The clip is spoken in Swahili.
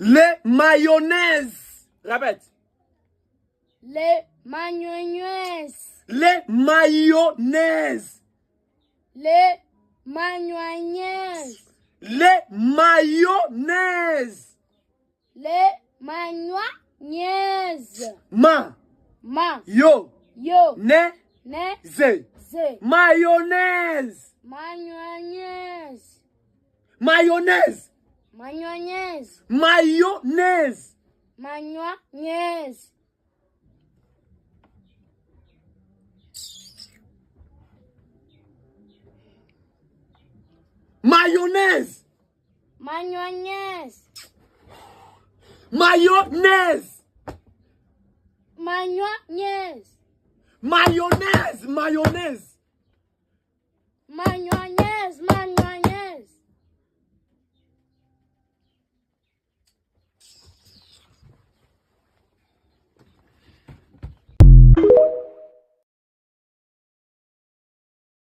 Le mayonnaise. Répète. Le mayonnaise. Le mayonnaise. Le mayonnaise. Le mayonnaise. Le mayonnaise. Ma. Yo. Ne. Ze. Mayonnaise. Mayonnaise. Mayonnaise. Mayonnaise. Mayonnaise. Mayonnaise. Mayonnaise. Mayonnaise. Mayonnaise. Mayonnaise. Mayonnaise. Mayonnaise. Mayonnaise. Mayonnaise.